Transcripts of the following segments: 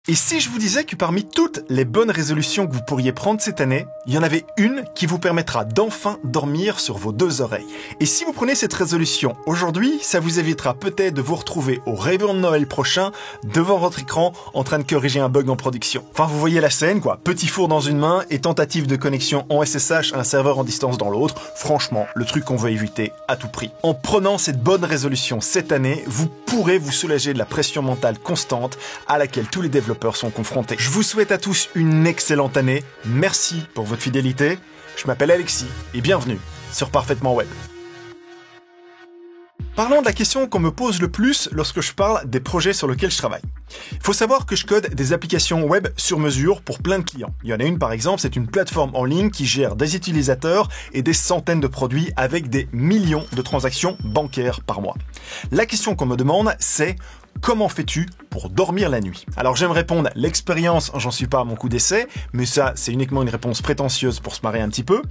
Et si je vous disais que parmi toutes les bonnes résolutions que vous pourriez prendre cette année, il y en avait une qui vous permettra d'enfin dormir sur vos deux oreilles. Et si vous prenez cette résolution aujourd'hui, ça vous évitera peut-être de vous retrouver au réveillon de Noël prochain devant votre écran en train de corriger un bug en production. Enfin, vous voyez la scène, quoi. Petit four dans une main et tentative de connexion en SSH à un serveur en distance dans l'autre. Franchement, le truc qu'on veut éviter à tout prix. En prenant cette bonne résolution cette année, vous pourrez vous soulager de la pression mentale constante à laquelle tous les développeurs sont confrontés. Je vous souhaite à tous une excellente année. Merci pour votre fidélité. Je m'appelle Alexis et bienvenue sur Parfaitement Web. Parlons de la question qu'on me pose le plus lorsque je parle des projets sur lesquels je travaille. Il faut savoir que je code des applications web sur mesure pour plein de clients. Il y en a une par exemple, c'est une plateforme en ligne qui gère des utilisateurs et des centaines de produits avec des millions de transactions bancaires par mois. La question qu'on me demande, c'est comment fais-tu pour dormir la nuit? Alors j'aime répondre, l'expérience, j'en suis pas à mon coup d'essai, mais ça c'est uniquement une réponse prétentieuse pour se marrer un petit peu.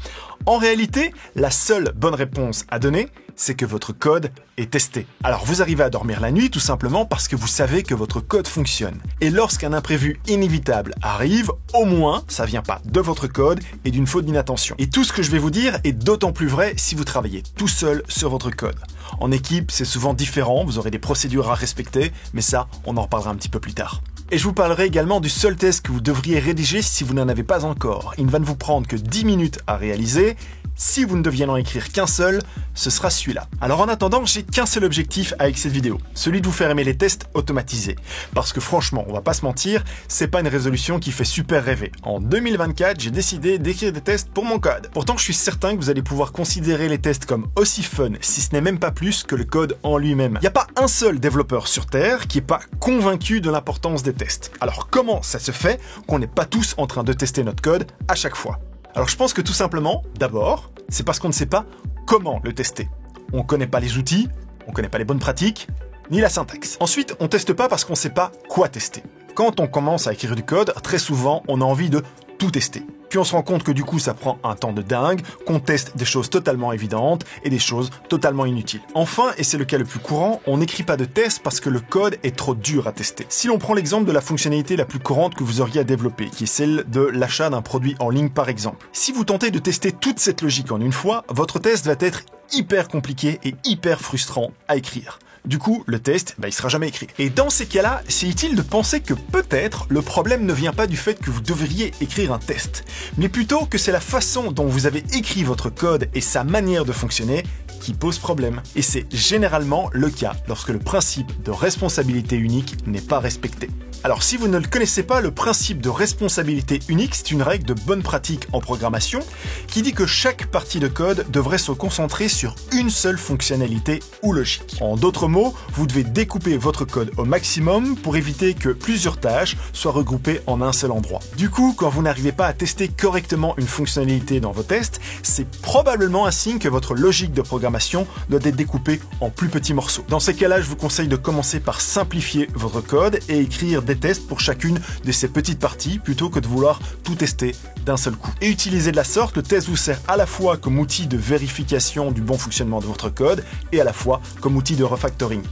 En réalité, la seule bonne réponse à donner, c'est que votre code est testé. Alors vous arrivez à dormir la nuit tout simplement parce que vous savez que votre code fonctionne. Et lorsqu'un imprévu inévitable arrive, au moins ça vient pas de votre code et d'une faute d'inattention. Et tout ce que je vais vous dire est d'autant plus vrai si vous travaillez tout seul sur votre code. En équipe, c'est souvent différent, vous aurez des procédures à respecter, mais ça, on en reparlera un petit peu plus tard. Et je vous parlerai également du seul test que vous devriez rédiger si vous n'en avez pas encore. Il ne va ne vous prendre que 10 minutes à réaliser. Si vous ne deviez en écrire qu'un seul, ce sera celui-là. Alors en attendant, j'ai qu'un seul objectif avec cette vidéo, celui de vous faire aimer les tests automatisés. Parce que franchement, on va pas se mentir, c'est pas une résolution qui fait super rêver. En 2024, j'ai décidé d'écrire des tests pour mon code. Pourtant, je suis certain que vous allez pouvoir considérer les tests comme aussi fun, si ce n'est même pas plus que le code en lui-même. Il n'y a pas un seul développeur sur Terre qui est pas convaincu de l'importance des tests. Alors comment ça se fait qu'on n'est pas tous en train de tester notre code à chaque fois? Alors je pense que tout simplement, d'abord, c'est parce qu'on ne sait pas comment le tester. On ne connaît pas les outils, on ne connaît pas les bonnes pratiques, ni la syntaxe. Ensuite, on ne teste pas parce qu'on ne sait pas quoi tester. Quand on commence à écrire du code, très souvent, on a envie de tout tester. Puis on se rend compte que du coup ça prend un temps de dingue, qu'on teste des choses totalement évidentes et des choses totalement inutiles. Enfin, et c'est le cas le plus courant, on n'écrit pas de test parce que le code est trop dur à tester. Si l'on prend l'exemple de la fonctionnalité la plus courante que vous auriez à développer, qui est celle de l'achat d'un produit en ligne par exemple. Si vous tentez de tester toute cette logique en une fois, votre test va être hyper compliqué et hyper frustrant à écrire. Du coup, le test, il sera jamais écrit. Et dans ces cas-là, c'est utile de penser que peut-être le problème ne vient pas du fait que vous devriez écrire un test, mais plutôt que c'est la façon dont vous avez écrit votre code et sa manière de fonctionner qui pose problème. Et c'est généralement le cas lorsque le principe de responsabilité unique n'est pas respecté. Alors si vous ne le connaissez pas, le principe de responsabilité unique, c'est une règle de bonne pratique en programmation qui dit que chaque partie de code devrait se concentrer sur une seule fonctionnalité ou logique. En d'autres mots, vous devez découper votre code au maximum pour éviter que plusieurs tâches soient regroupées en un seul endroit. Du coup, quand vous n'arrivez pas à tester correctement une fonctionnalité dans vos tests, c'est probablement un signe que votre logique de programmation doit être découpée en plus petits morceaux. Dans ces cas-là, je vous conseille de commencer par simplifier votre code et écrire des tests pour chacune de ces petites parties plutôt que de vouloir tout tester d'un seul coup. Et utilisé de la sorte, le test vous sert à la fois comme outil de vérification du bon fonctionnement de votre code et à la fois comme outil de refactoring.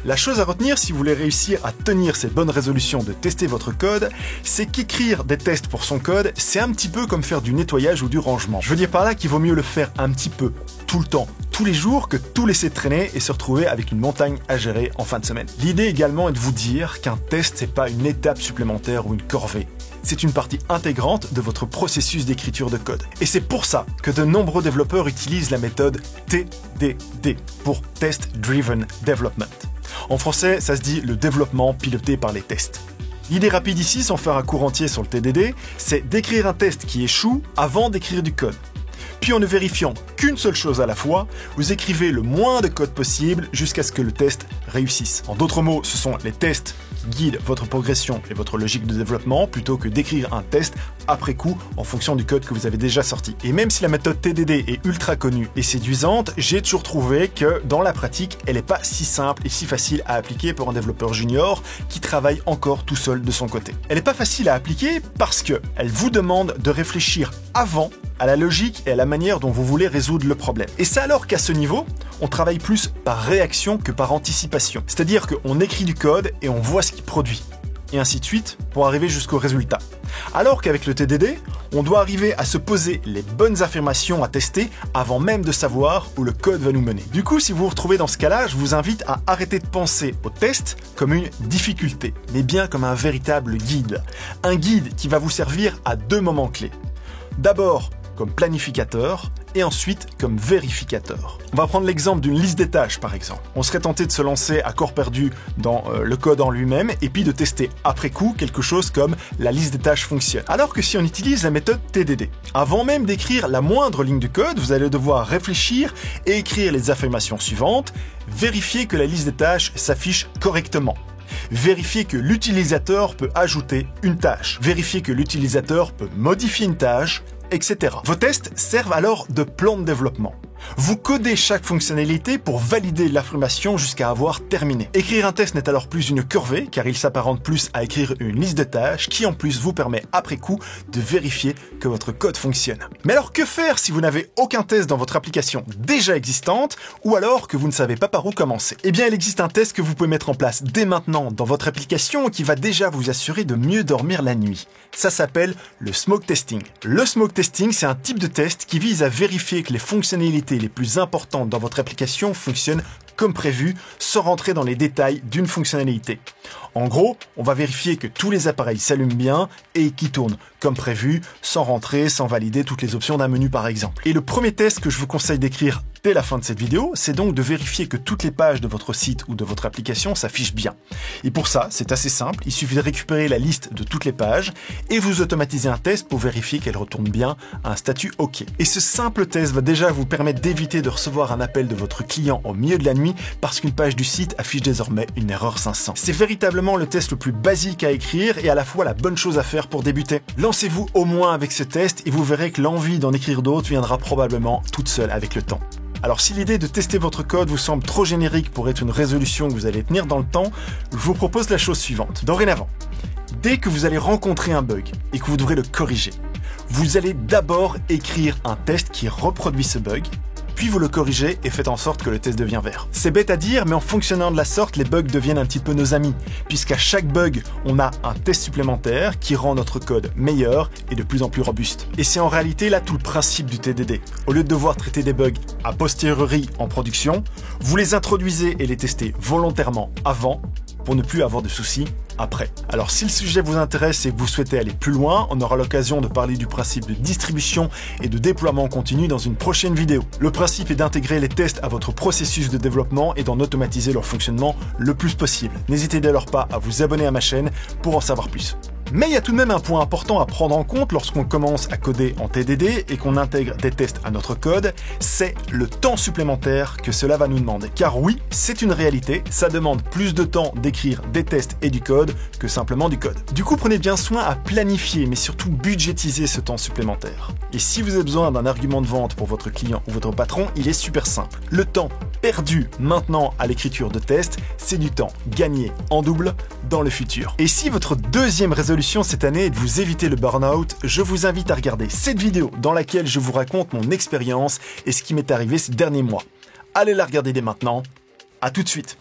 La chose à retenir si vous voulez réussir à tenir cette bonne résolution de tester votre code, c'est qu'écrire des tests pour son code, c'est un petit peu comme faire du nettoyage ou du rangement. Je veux dire par là qu'il vaut mieux le faire un petit peu, tout le temps, tous les jours, que tout laisser traîner et se retrouver avec une montagne à gérer en fin de semaine. L'idée également est de vous dire qu'un test, c'est pas une étape supplémentaire ou une corvée. C'est une partie intégrante de votre processus d'écriture de code. Et c'est pour ça que de nombreux développeurs utilisent la méthode TDD pour Test Driven Development. En français, ça se dit le développement piloté par les tests. L'idée rapide ici, sans faire un cours entier sur le TDD, c'est d'écrire un test qui échoue avant d'écrire du code. Puis en ne vérifiant qu'une seule chose à la fois, vous écrivez le moins de code possible jusqu'à ce que le test réussisse. En d'autres mots, ce sont les tests qui guident votre progression et votre logique de développement plutôt que d'écrire un test après coup en fonction du code que vous avez déjà sorti. Et même si la méthode TDD est ultra connue et séduisante, j'ai toujours trouvé que dans la pratique, elle n'est pas si simple et si facile à appliquer pour un développeur junior qui travaille encore tout seul de son côté. Elle n'est pas facile à appliquer parce qu'elle vous demande de réfléchir avant à la logique et à la manière dont vous voulez résoudre le problème. Et c'est alors qu'à ce niveau, on travaille plus par réaction que par anticipation. C'est-à-dire qu'on écrit du code et on voit ce qu'il produit. et ainsi de suite pour arriver jusqu'au résultat. Alors qu'avec le TDD, on doit arriver à se poser les bonnes affirmations à tester avant même de savoir où le code va nous mener. Du coup, si vous vous retrouvez dans ce cas-là, je vous invite à arrêter de penser au test comme une difficulté, mais bien comme un véritable guide. Un guide qui va vous servir à deux moments clés. D'abord, comme planificateur, et ensuite comme vérificateur. On va prendre l'exemple d'une liste des tâches par exemple. On serait tenté de se lancer à corps perdu dans le code en lui-même et puis de tester après coup quelque chose comme la liste des tâches fonctionne. Alors que si on utilise la méthode TDD, avant même d'écrire la moindre ligne de code, vous allez devoir réfléchir et écrire les affirmations suivantes, vérifier que la liste des tâches s'affiche correctement. Vérifier que l'utilisateur peut ajouter une tâche. Vérifier que l'utilisateur peut modifier une tâche, etc. Vos tests servent alors de plan de développement. Vous codez chaque fonctionnalité pour valider l'affirmation jusqu'à avoir terminé. Écrire un test n'est alors plus une corvée, car il s'apparente plus à écrire une liste de tâches qui en plus vous permet après coup de vérifier que votre code fonctionne. Mais alors que faire si vous n'avez aucun test dans votre application déjà existante ou alors que vous ne savez pas par où commencer? Eh bien, il existe un test que vous pouvez mettre en place dès maintenant dans votre application qui va déjà vous assurer de mieux dormir la nuit. Ça s'appelle le smoke testing. Le smoke testing, c'est un type de test qui vise à vérifier que les fonctionnalités les plus importantes dans votre application fonctionnent comme prévu, sans rentrer dans les détails d'une fonctionnalité. En gros, on va vérifier que tous les appareils s'allument bien et qu'ils tournent comme prévu, sans rentrer, sans valider toutes les options d'un menu par exemple. Et le premier test que je vous conseille d'écrire dès la fin de cette vidéo, c'est donc de vérifier que toutes les pages de votre site ou de votre application s'affichent bien. Et pour ça, c'est assez simple, il suffit de récupérer la liste de toutes les pages et vous automatisez un test pour vérifier qu'elles retournent bien à un statut OK. Et ce simple test va déjà vous permettre d'éviter de recevoir un appel de votre client au milieu de la nuit parce qu'une page du site affiche désormais une erreur 500. C'est véritablement le test le plus basique à écrire et à la fois la bonne chose à faire pour débuter. Lancez-vous au moins avec ce test et vous verrez que l'envie d'en écrire d'autres viendra probablement toute seule avec le temps. Alors si l'idée de tester votre code vous semble trop générique pour être une résolution que vous allez tenir dans le temps, je vous propose la chose suivante. Dorénavant, dès que vous allez rencontrer un bug et que vous devrez le corriger, vous allez d'abord écrire un test qui reproduit ce bug, puis vous le corrigez et faites en sorte que le test devienne vert. C'est bête à dire, mais en fonctionnant de la sorte, les bugs deviennent un petit peu nos amis, puisqu'à chaque bug, on a un test supplémentaire qui rend notre code meilleur et de plus en plus robuste. Et c'est en réalité là tout le principe du TDD. Au lieu de devoir traiter des bugs a posteriori en production, vous les introduisez et les testez volontairement avant, pour ne plus avoir de soucis après. Alors si le sujet vous intéresse et que vous souhaitez aller plus loin, on aura l'occasion de parler du principe de distribution et de déploiement continu dans une prochaine vidéo. Le principe est d'intégrer les tests à votre processus de développement et d'en automatiser leur fonctionnement le plus possible. N'hésitez dès lors pas à vous abonner à ma chaîne pour en savoir plus. Mais il y a tout de même un point important à prendre en compte lorsqu'on commence à coder en TDD et qu'on intègre des tests à notre code, c'est le temps supplémentaire que cela va nous demander. Car oui, c'est une réalité, ça demande plus de temps d'écrire des tests et du code que simplement du code. Du coup, prenez bien soin à planifier, mais surtout budgétiser ce temps supplémentaire. Et si vous avez besoin d'un argument de vente pour votre client ou votre patron, il est super simple. Le temps perdu maintenant à l'écriture de tests, c'est du temps gagné en double dans le futur. Et si votre deuxième résolution cette année est de vous éviter le burn-out, je vous invite à regarder cette vidéo dans laquelle je vous raconte mon expérience et ce qui m'est arrivé ces derniers mois. Allez la regarder dès maintenant. À tout de suite.